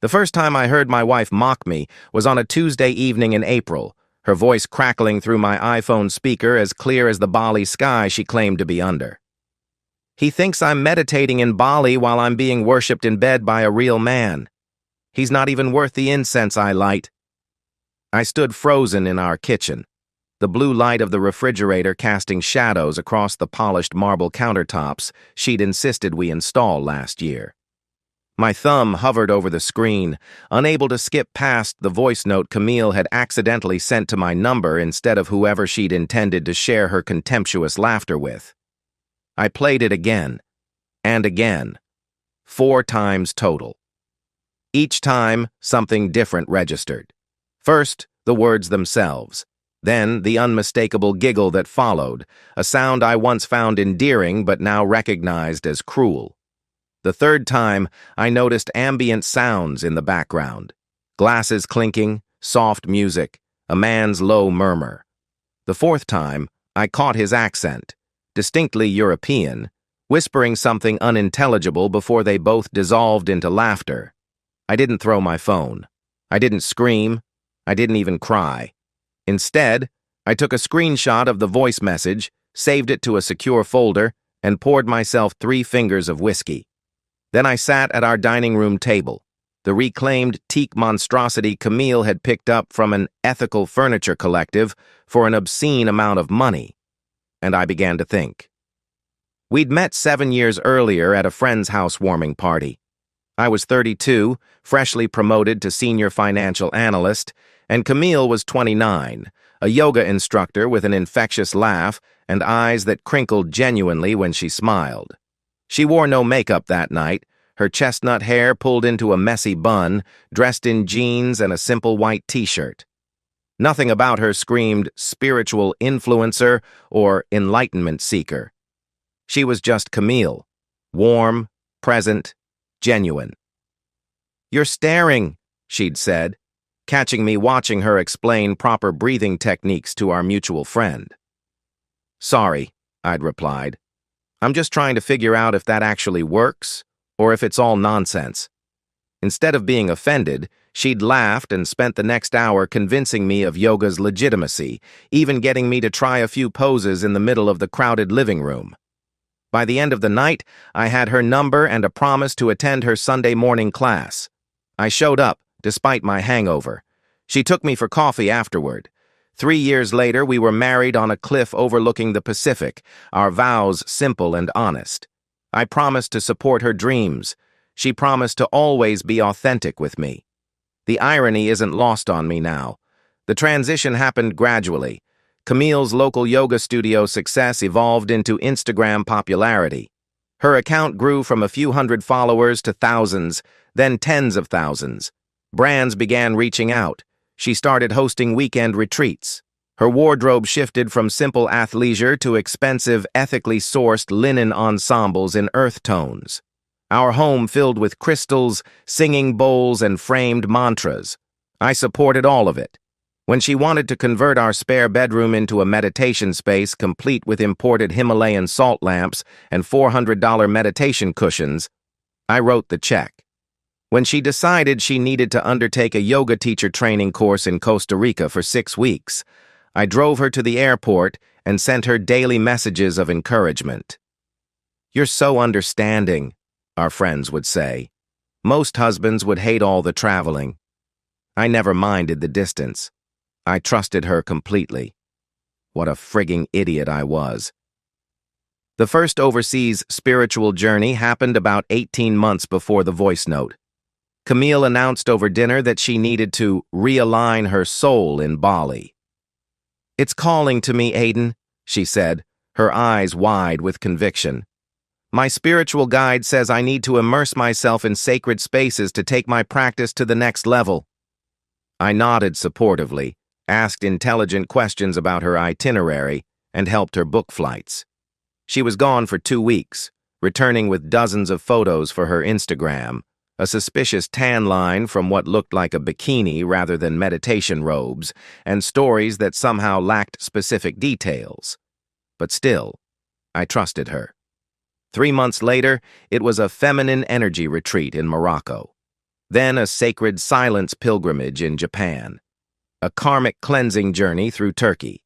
The first time I heard my wife mock me was on a Tuesday evening in April, her voice crackling through my iPhone speaker as clear as the Bali sky she claimed to be under. He thinks I'm meditating in Bali while I'm being worshipped in bed by a real man. He's not even worth the incense I light. I stood frozen in our kitchen, the blue light of the refrigerator casting shadows across the polished marble countertops she'd insisted we install last year. My thumb hovered over the screen, unable to skip past the voice note Camille had accidentally sent to my number instead of whoever she'd intended to share her contemptuous laughter with. I played it again, and again, 4 times total. Each time, something different registered. First, the words themselves. Then, the unmistakable giggle that followed, a sound I once found endearing but now recognized as cruel. The third time, I noticed ambient sounds in the background. Glasses clinking, soft music, a man's low murmur. The fourth time, I caught his accent, distinctly European, whispering something unintelligible before they both dissolved into laughter. I didn't throw my phone. I didn't scream. I didn't even cry. Instead, I took a screenshot of the voice message, saved it to a secure folder, and poured myself 3 fingers of whiskey. Then I sat at our dining room table, the reclaimed teak monstrosity Camille had picked up from an ethical furniture collective for an obscene amount of money, and I began to think. We'd met 7 years earlier at a friend's housewarming party. I was 32, freshly promoted to senior financial analyst, and Camille was 29, a yoga instructor with an infectious laugh and eyes that crinkled genuinely when she smiled. She wore no makeup that night, her chestnut hair pulled into a messy bun, dressed in jeans and a simple white t-shirt. Nothing about her screamed spiritual influencer or enlightenment seeker. She was just Camille, warm, present, genuine. "You're staring," she'd said, catching me watching her explain proper breathing techniques to our mutual friend. "Sorry," I'd replied. "I'm just trying to figure out if that actually works, or if it's all nonsense." Instead of being offended, she'd laughed and spent the next hour convincing me of yoga's legitimacy, even getting me to try a few poses in the middle of the crowded living room. By the end of the night, I had her number and a promise to attend her Sunday morning class. I showed up, despite my hangover. She took me for coffee afterward. 3 years later, we were married on a cliff overlooking the Pacific, our vows simple and honest. I promised to support her dreams. She promised to always be authentic with me. The irony isn't lost on me now. The transition happened gradually. Camille's local yoga studio success evolved into Instagram popularity. Her account grew from a few hundred followers to thousands, then tens of thousands. Brands began reaching out. She started hosting weekend retreats. Her wardrobe shifted from simple athleisure to expensive, ethically sourced linen ensembles in earth tones. Our home filled with crystals, singing bowls, and framed mantras. I supported all of it. When she wanted to convert our spare bedroom into a meditation space complete with imported Himalayan salt lamps and $400 meditation cushions, I wrote the check. When she decided she needed to undertake a yoga teacher training course in Costa Rica for 6 weeks, I drove her to the airport and sent her daily messages of encouragement. "You're so understanding," our friends would say. Most husbands would hate all the traveling. I never minded the distance. I trusted her completely. What a frigging idiot I was. The first overseas spiritual journey happened about 18 months before the voice note. Camille announced over dinner that she needed to realign her soul in Bali. "It's calling to me, Aiden," she said, her eyes wide with conviction. "My spiritual guide says I need to immerse myself in sacred spaces to take my practice to the next level." I nodded supportively, asked intelligent questions about her itinerary, and helped her book flights. She was gone for 2 weeks, returning with dozens of photos for her Instagram, a suspicious tan line from what looked like a bikini rather than meditation robes, and stories that somehow lacked specific details. But still, I trusted her. 3 months later, it was a feminine energy retreat in Morocco. then a sacred silence pilgrimage in Japan, a karmic cleansing journey through Turkey.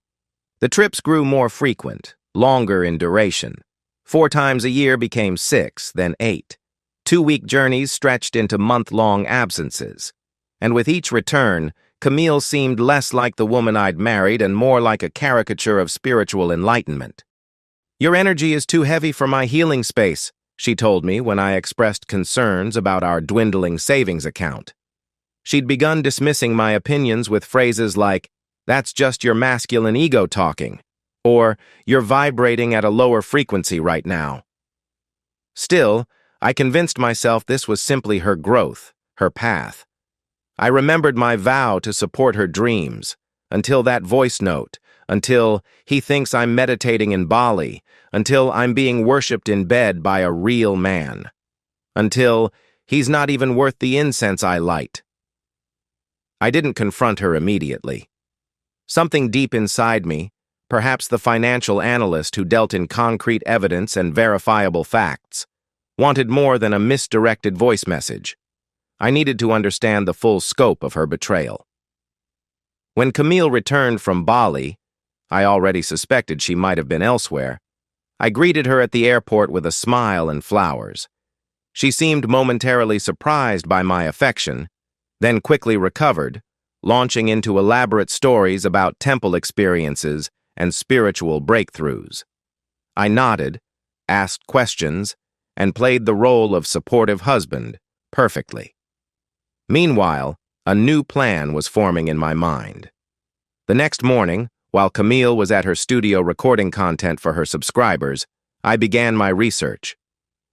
The trips grew more frequent, longer in duration. 4 times a year became 6, then 8. 2-week journeys stretched into month-long absences. And with each return, Camille seemed less like the woman I'd married and more like a caricature of spiritual enlightenment. "Your energy is too heavy for my healing space," she told me when I expressed concerns about our dwindling savings account. She'd begun dismissing my opinions with phrases like, "That's just your masculine ego talking," or "You're vibrating at a lower frequency right now." Still, I convinced myself this was simply her growth, her path. I remembered my vow to support her dreams, until that voice note, until "He thinks I'm meditating in Bali," until "I'm being worshipped in bed by a real man," until "He's not even worth the incense I light." I didn't confront her immediately. Something deep inside me, perhaps the financial analyst who dealt in concrete evidence and verifiable facts, wanted more than a misdirected voice message. I needed to understand the full scope of her betrayal. When Camille returned from Bali, I already suspected she might have been elsewhere. I greeted her at the airport with a smile and flowers. She seemed momentarily surprised by my affection, then quickly recovered, launching into elaborate stories about temple experiences and spiritual breakthroughs. I nodded, asked questions, and played the role of supportive husband perfectly. Meanwhile, a new plan was forming in my mind. The next morning, while Camille was at her studio recording content for her subscribers, I began my research.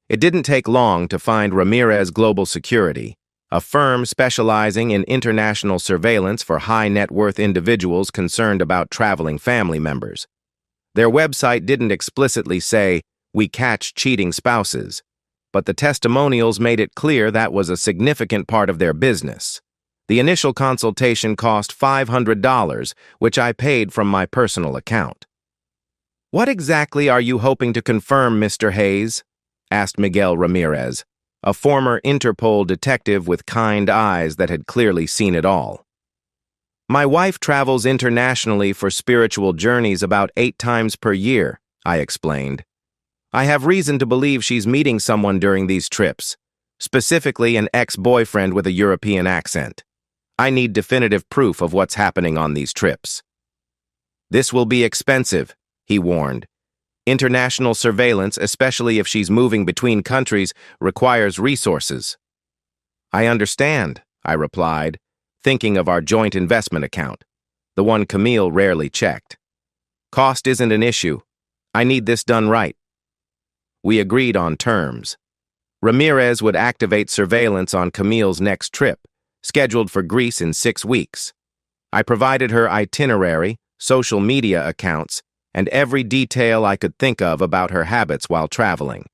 It didn't take long to find Ramirez Global Security, a firm specializing in international surveillance for high-net-worth individuals concerned about traveling family members. Their website didn't explicitly say, "We catch cheating spouses," but the testimonials made it clear that was a significant part of their business. The initial consultation cost $500, which I paid from my personal account. "What exactly are you hoping to confirm, Mr. Hayes?" asked Miguel Ramirez, a former Interpol detective with kind eyes that had clearly seen it all. "My wife travels internationally for spiritual journeys about 8 times per year," I explained. "I have reason to believe she's meeting someone during these trips, specifically an ex-boyfriend with a European accent. I need definitive proof of what's happening on these trips." "This will be expensive," he warned. "International surveillance, especially if she's moving between countries, requires resources." "I understand," I replied, thinking of our joint investment account, the one Camille rarely checked. "Cost isn't an issue. I need this done right." We agreed on terms. Ramirez would activate surveillance on Camille's next trip, scheduled for Greece in 6 weeks. I provided her itinerary, social media accounts, and every detail I could think of about her habits while traveling.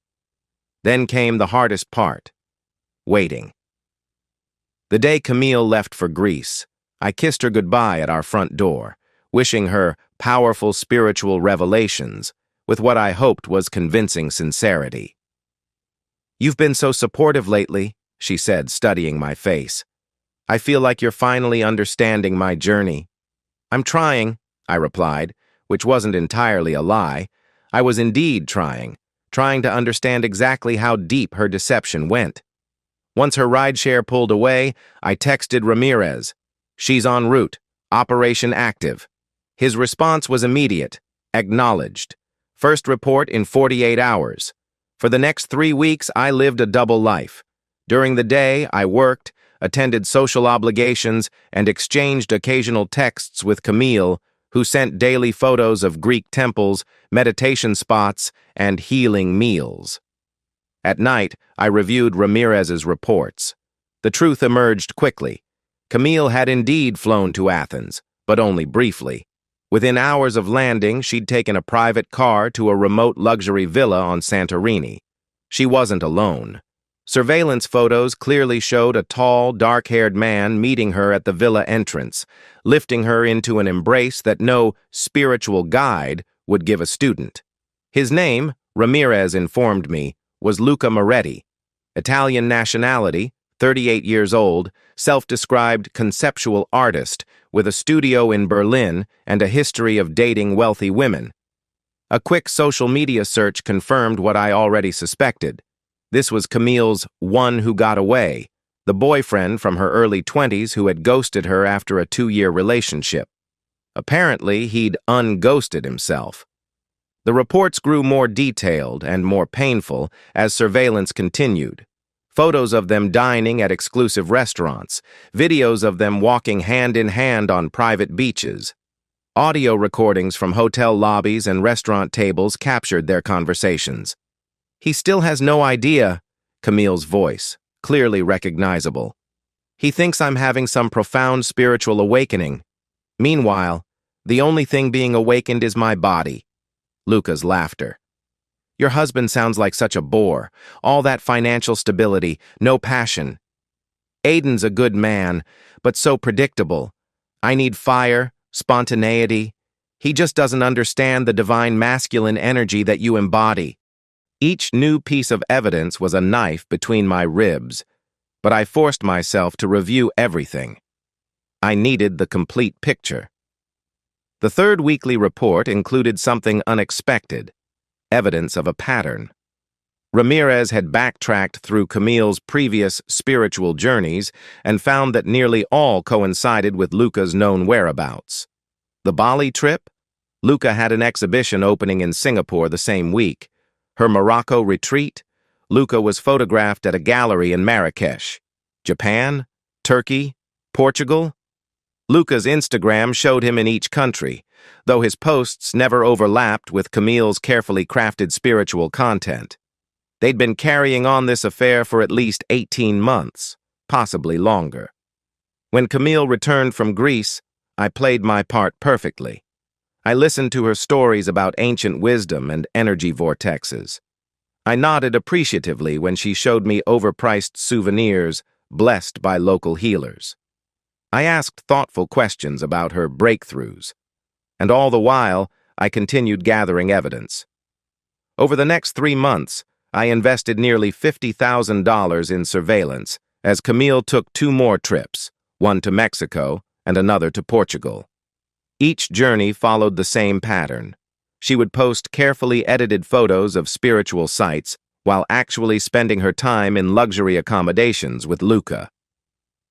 Then came the hardest part: waiting. The day Camille left for Greece, I kissed her goodbye at our front door, wishing her powerful spiritual revelations, with what I hoped was convincing sincerity. "You've been so supportive lately," she said, studying my face. "I feel like you're finally understanding my journey." "I'm trying," I replied, which wasn't entirely a lie. I was indeed trying to understand exactly how deep her deception went. Once her rideshare pulled away, I texted Ramirez, "She's en route, operation active." His response was immediate, "Acknowledged. First report in 48 hours. For the next 3 weeks, I lived a double life. During the day, I worked, attended social obligations, and exchanged occasional texts with Camille, who sent daily photos of Greek temples, meditation spots, and healing meals. At night, I reviewed Ramirez's reports. The truth emerged quickly. Camille had indeed flown to Athens, but only briefly. Within hours of landing, she'd taken a private car to a remote luxury villa on Santorini. She wasn't alone. Surveillance photos clearly showed a tall, dark-haired man meeting her at the villa entrance, lifting her into an embrace that no spiritual guide would give a student. His name, Ramirez informed me, was Luca Moretti. Italian nationality, 38 years old, self-described conceptual artist with a studio in Berlin and a history of dating wealthy women. A quick social media search confirmed what I already suspected. This was Camille's one who got away, the boyfriend from her early 20s who had ghosted her after a 2-year relationship. Apparently, he'd unghosted himself. The reports grew more detailed and more painful as surveillance continued. Photos of them dining at exclusive restaurants, videos of them walking hand in hand on private beaches. Audio recordings from hotel lobbies and restaurant tables captured their conversations. He still has no idea, Camille's voice, clearly recognizable. He thinks I'm having some profound spiritual awakening. Meanwhile, the only thing being awakened is my body. Luca's laughter. Your husband sounds like such a bore. All that financial stability, no passion. Aiden's a good man, but so predictable. I need fire, spontaneity. He just doesn't understand the divine masculine energy that you embody. Each new piece of evidence was a knife between my ribs, but I forced myself to review everything. I needed the complete picture. The third weekly report included something unexpected, evidence of a pattern. Ramirez had backtracked through Camille's previous spiritual journeys and found that nearly all coincided with Luca's known whereabouts. The Bali trip? Luca had an exhibition opening in Singapore the same week. Her Morocco retreat? Luca was photographed at a gallery in Marrakesh. Japan? Turkey? Portugal? Luca's Instagram showed him in each country, though his posts never overlapped with Camille's carefully crafted spiritual content. They'd been carrying on this affair for at least 18 months, possibly longer. When Camille returned from Greece, I played my part perfectly. I listened to her stories about ancient wisdom and energy vortexes. I nodded appreciatively when she showed me overpriced souvenirs blessed by local healers. I asked thoughtful questions about her breakthroughs, and all the while, I continued gathering evidence. Over the next 3 months, I invested nearly $50,000 in surveillance as Camille took 2 more trips, one to Mexico and another to Portugal. Each journey followed the same pattern. She would post carefully edited photos of spiritual sites while actually spending her time in luxury accommodations with Luca.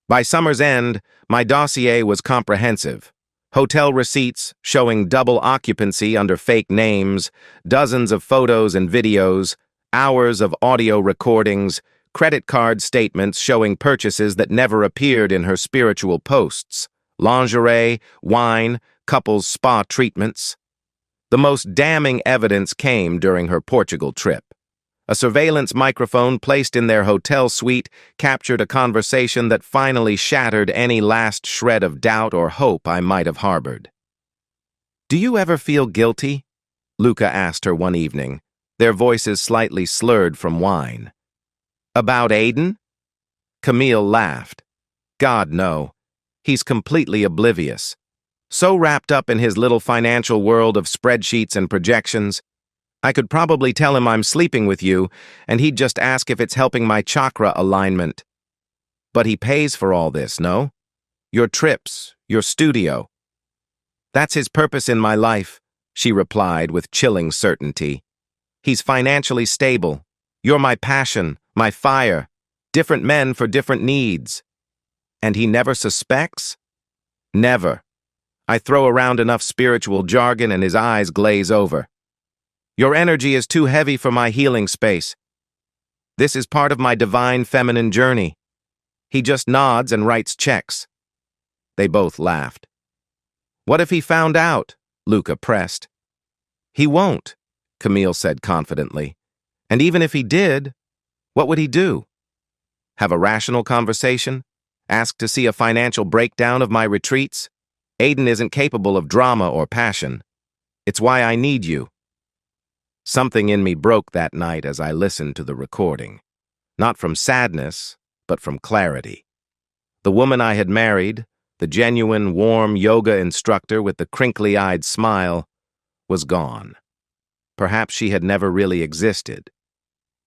By summer's end, my dossier was comprehensive. Hotel receipts showing double occupancy under fake names, dozens of photos and videos, hours of audio recordings, credit card statements showing purchases that never appeared in her spiritual posts, lingerie, wine, couples spa treatments. The most damning evidence came during her Portugal trip. A surveillance microphone placed in their hotel suite captured a conversation that finally shattered any last shred of doubt or hope I might have harbored. "Do you ever feel guilty?" Luca asked her one evening, their voices slightly slurred from wine. "About Aiden?" Camille laughed. "God, no. He's completely oblivious. So wrapped up in his little financial world of spreadsheets and projections. I could probably tell him I'm sleeping with you, and he'd just ask if it's helping my chakra alignment. But he pays for all this, no? Your trips, your studio." "That's his purpose in my life," she replied with chilling certainty. "He's financially stable. You're my passion, my fire. Different men for different needs." "And he never suspects?" "Never. I throw around enough spiritual jargon and his eyes glaze over. Your energy is too heavy for my healing space. This is part of my divine feminine journey." He just nods and writes checks. They both laughed. "What if he found out?" Luca pressed. "He won't," Camille said confidently. "And even if he did, what would he do? Have a rational conversation? Ask to see a financial breakdown of my retreats? Aiden isn't capable of drama or passion. It's why I need you." Something in me broke that night as I listened to the recording. Not from sadness, but from clarity. The woman I had married, the genuine, warm yoga instructor with the crinkly-eyed smile, was gone. Perhaps she had never really existed.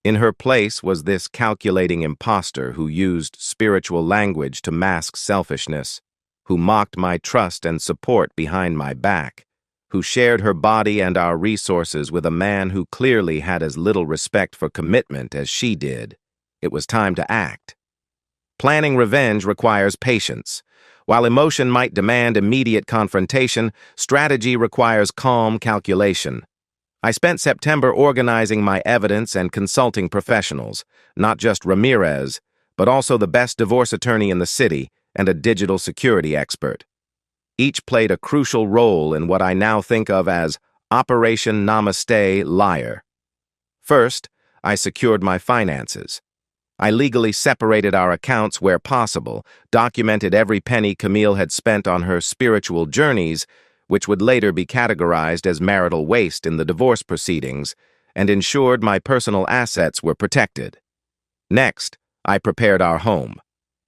In her place was this calculating impostor who used spiritual language to mask selfishness, who mocked my trust and support behind my back, who shared her body and our resources with a man who clearly had as little respect for commitment as she did. It was time to act. Planning revenge requires patience. While emotion might demand immediate confrontation, strategy requires calm calculation. I spent September organizing my evidence and consulting professionals, not just Ramirez, but also the best divorce attorney in the city and a digital security expert. Each played a crucial role in what I now think of as Operation Namaste Liar. First, I secured my finances. I legally separated our accounts where possible, documented every penny Camille had spent on her spiritual journeys, which would later be categorized as marital waste in the divorce proceedings, and ensured my personal assets were protected. Next, I prepared our home.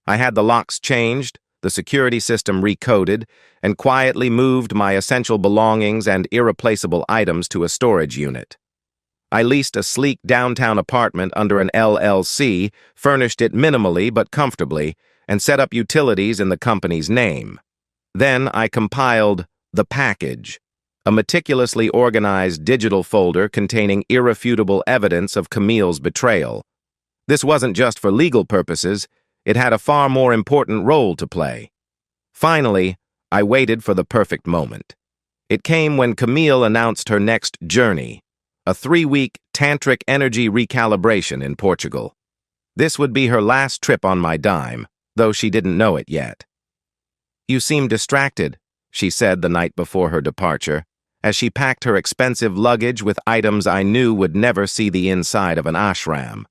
I had the locks changed, the security system recoded, and quietly moved my essential belongings and irreplaceable items to a storage unit. I leased a sleek downtown apartment under an LLC, furnished it minimally but comfortably, and set up utilities in the company's name. Then I compiled The Package, a meticulously organized digital folder containing irrefutable evidence of Camille's betrayal. This wasn't just for legal purposes, it had a far more important role to play. Finally, I waited for the perfect moment. It came when Camille announced her next journey, a 3-week tantric energy recalibration in Portugal. This would be her last trip on my dime, though she didn't know it yet. "You seem distracted," she said the night before her departure, as she packed her expensive luggage with items I knew would never see the inside of an ashram.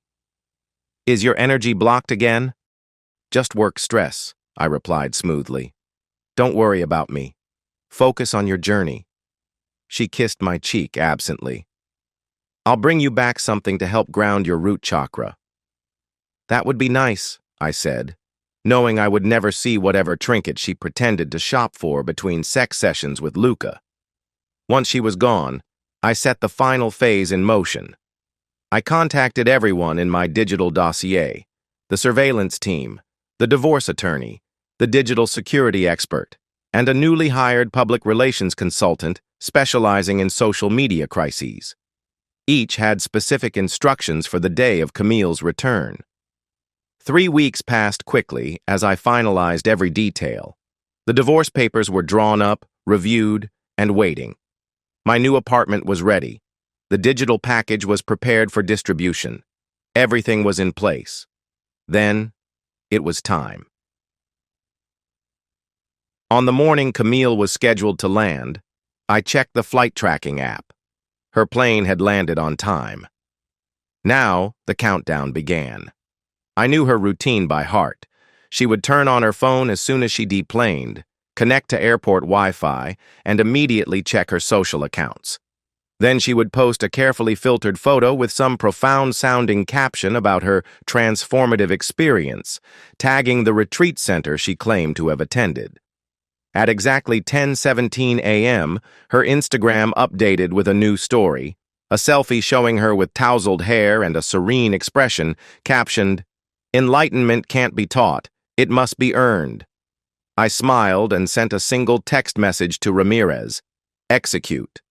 "Is your energy blocked again?" "Just work stress," I replied smoothly. "Don't worry about me. Focus on your journey." She kissed my cheek absently. "I'll bring you back something to help ground your root chakra." "That would be nice," I said, knowing I would never see whatever trinket she pretended to shop for between sex sessions with Luca. Once she was gone, I set the final phase in motion. I contacted everyone in my digital dossier, the surveillance team, the divorce attorney, the digital security expert, and a newly hired public relations consultant specializing in social media crises. Each had specific instructions for the day of Camille's return. 3 weeks passed quickly as I finalized every detail. The divorce papers were drawn up, reviewed, and waiting. My new apartment was ready. The digital package was prepared for distribution. Everything was in place. Then, it was time. On the morning Camille was scheduled to land, I checked the flight tracking app. Her plane had landed on time. Now, the countdown began. I knew her routine by heart. She would turn on her phone as soon as she deplaned, connect to airport Wi-Fi, and immediately check her social accounts. Then she would post a carefully filtered photo with some profound-sounding caption about her transformative experience, tagging the retreat center she claimed to have attended. At exactly 10:17 a.m., her Instagram updated with a new story, a selfie showing her with tousled hair and a serene expression, captioned, "Enlightenment can't be taught, it must be earned." I smiled and sent a single text message to Ramirez, "Execute."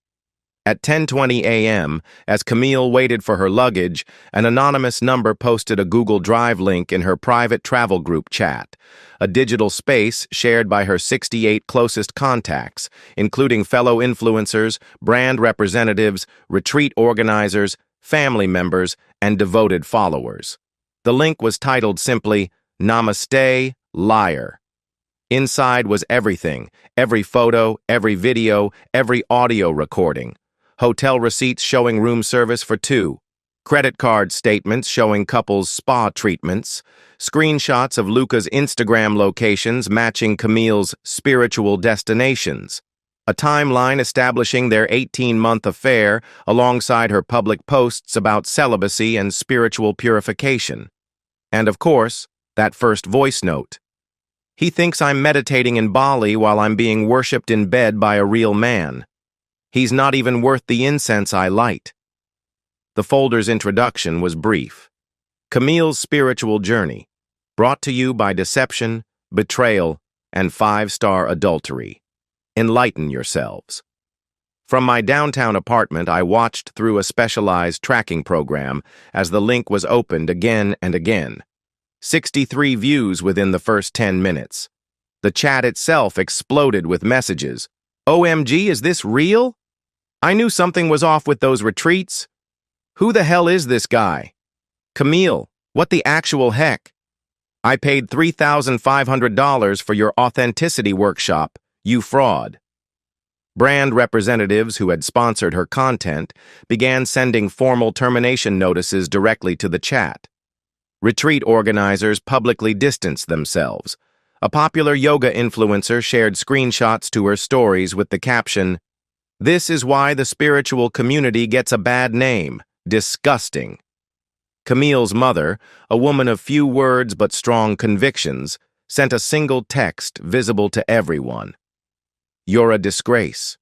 At 10:20 a.m., as Camille waited for her luggage, an anonymous number posted a Google Drive link in her private travel group chat, a digital space shared by her 68 closest contacts, including fellow influencers, brand representatives, retreat organizers, family members, and devoted followers. The link was titled simply, "Namaste, Liar." Inside was everything, every photo, every video, every audio recording. Hotel receipts showing room service for 2, credit card statements showing couples' spa treatments, screenshots of Luca's Instagram locations matching Camille's spiritual destinations, a timeline establishing their 18-month affair alongside her public posts about celibacy and spiritual purification. And of course, that first voice note. "He thinks I'm meditating in Bali while I'm being worshipped in bed by a real man. He's not even worth the incense I light." The folder's introduction was brief. Camille's Spiritual Journey, brought to you by deception, betrayal, and five-star adultery. Enlighten yourselves. From my downtown apartment, I watched through a specialized tracking program as the link was opened again and again. 63 views within the first 10 minutes. The chat itself exploded with messages. OMG, is this real? I knew something was off with those retreats. Who the hell is this guy? Camille, what the actual heck? I paid $3,500 for your authenticity workshop, you fraud. Brand representatives who had sponsored her content began sending formal termination notices directly to the chat. Retreat organizers publicly distanced themselves. A popular yoga influencer shared screenshots to her stories with the caption, "This is why the spiritual community gets a bad name. Disgusting." Camille's mother, a woman of few words but strong convictions, sent a single text visible to everyone. "You're a disgrace."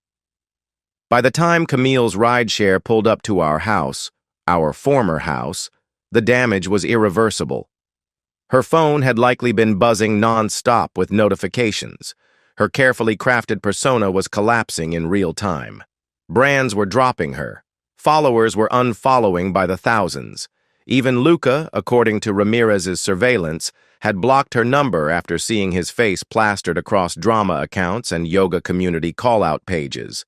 By the time Camille's rideshare pulled up to our house, our former house, the damage was irreversible. Her phone had likely been buzzing non-stop with notifications. Her carefully crafted persona was collapsing in real time. Brands were dropping her. Followers were unfollowing by the thousands. Even Luca, according to Ramirez's surveillance, had blocked her number after seeing his face plastered across drama accounts and yoga community call-out pages.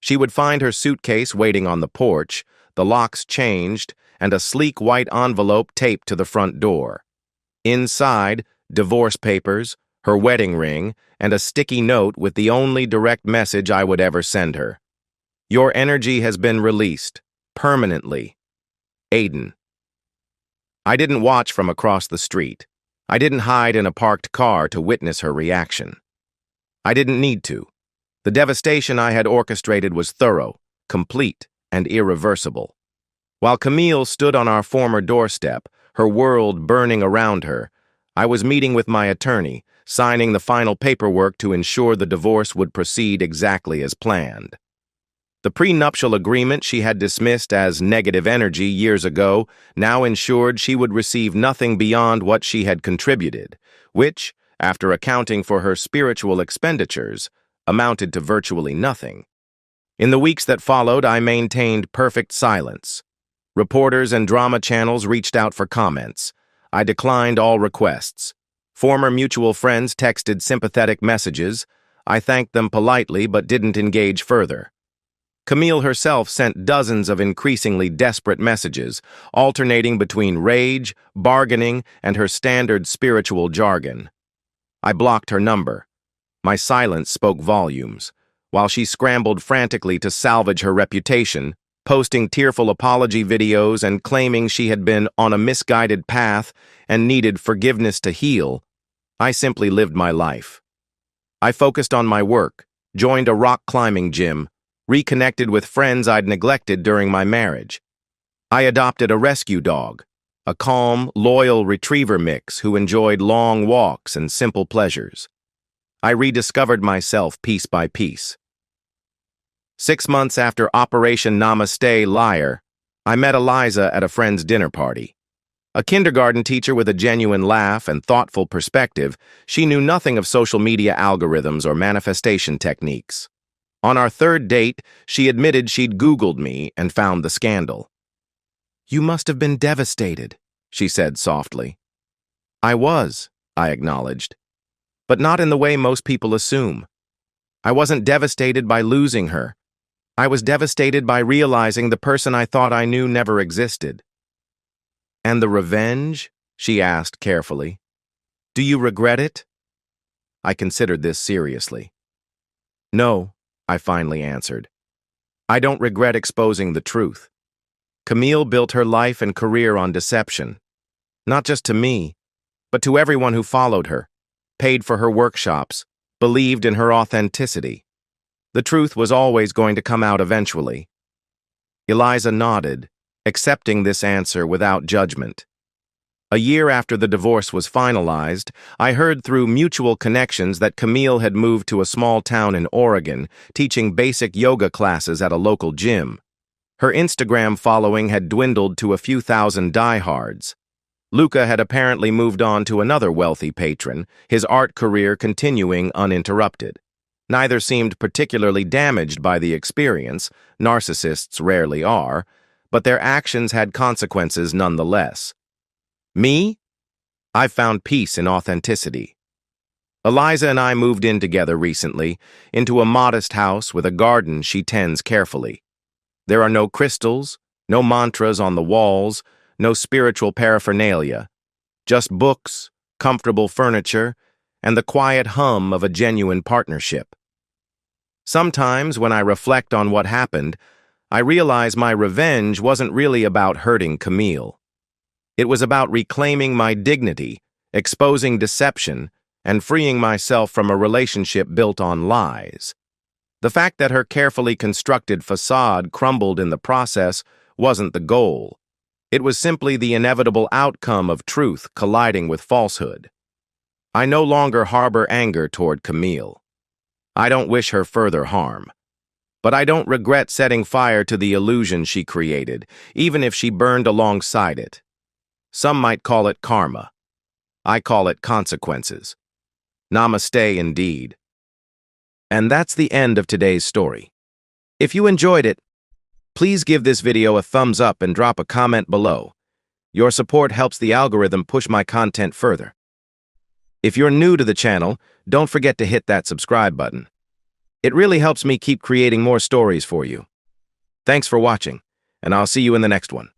She would find her suitcase waiting on the porch, the locks changed, and a sleek white envelope taped to the front door. Inside, divorce papers, her wedding ring, and a sticky note with the only direct message I would ever send her. "Your energy has been released, permanently. Aiden." I didn't watch from across the street. I didn't hide in a parked car to witness her reaction. I didn't need to. The devastation I had orchestrated was thorough, complete, and irreversible. While Camille stood on our former doorstep, her world burning around her, I was meeting with my attorney, signing the final paperwork to ensure the divorce would proceed exactly as planned. The prenuptial agreement she had dismissed as negative energy years ago now ensured she would receive nothing beyond what she had contributed, which, after accounting for her spiritual expenditures, amounted to virtually nothing. In the weeks that followed, I maintained perfect silence. Reporters and drama channels reached out for comments. I declined all requests. Former mutual friends texted sympathetic messages. I thanked them politely but didn't engage further. Camille herself sent dozens of increasingly desperate messages, alternating between rage, bargaining, and her standard spiritual jargon. I blocked her number. My silence spoke volumes. While she scrambled frantically to salvage her reputation, posting tearful apology videos and claiming she had been on a misguided path and needed forgiveness to heal, I simply lived my life. I focused on my work, joined a rock climbing gym, reconnected with friends I'd neglected during my marriage. I adopted a rescue dog, a calm, loyal retriever mix who enjoyed long walks and simple pleasures. I rediscovered myself piece by piece. 6 months after Operation Namaste Liar, I met Eliza at a friend's dinner party. A kindergarten teacher with a genuine laugh and thoughtful perspective, she knew nothing of social media algorithms or manifestation techniques. On our third date, she admitted she'd Googled me and found the scandal. "You must have been devastated," she said softly. "I was," I acknowledged, "but not in the way most people assume. I wasn't devastated by losing her. I was devastated by realizing the person I thought I knew never existed." "And the revenge?" she asked carefully. "Do you regret it?" I considered this seriously. "No," I finally answered. "I don't regret exposing the truth. Camille built her life and career on deception, not just to me, but to everyone who followed her, paid for her workshops, believed in her authenticity. The truth was always going to come out eventually." Eliza nodded, accepting this answer without judgment. A year after the divorce was finalized, I heard through mutual connections that Camille had moved to a small town in Oregon, teaching basic yoga classes at a local gym. Her Instagram following had dwindled to a few thousand diehards. Luca had apparently moved on to another wealthy patron, his art career continuing uninterrupted. Neither seemed particularly damaged by the experience, narcissists rarely are, but their actions had consequences nonetheless. Me? I've found peace in authenticity. Eliza and I moved in together recently, into a modest house with a garden she tends carefully. There are no crystals, no mantras on the walls, no spiritual paraphernalia, just books, comfortable furniture, and the quiet hum of a genuine partnership. Sometimes, when I reflect on what happened, I realize my revenge wasn't really about hurting Camille. It was about reclaiming my dignity, exposing deception, and freeing myself from a relationship built on lies. The fact that her carefully constructed facade crumbled in the process wasn't the goal. It was simply the inevitable outcome of truth colliding with falsehood. I no longer harbor anger toward Camille. I don't wish her further harm. But I don't regret setting fire to the illusion she created, even if she burned alongside it. Some might call it karma. I call it consequences. Namaste indeed. And that's the end of today's story. If you enjoyed it, please give this video a thumbs up and drop a comment below. Your support helps the algorithm push my content further. If you're new to the channel, don't forget to hit that subscribe button. It really helps me keep creating more stories for you. Thanks for watching, and I'll see you in the next one.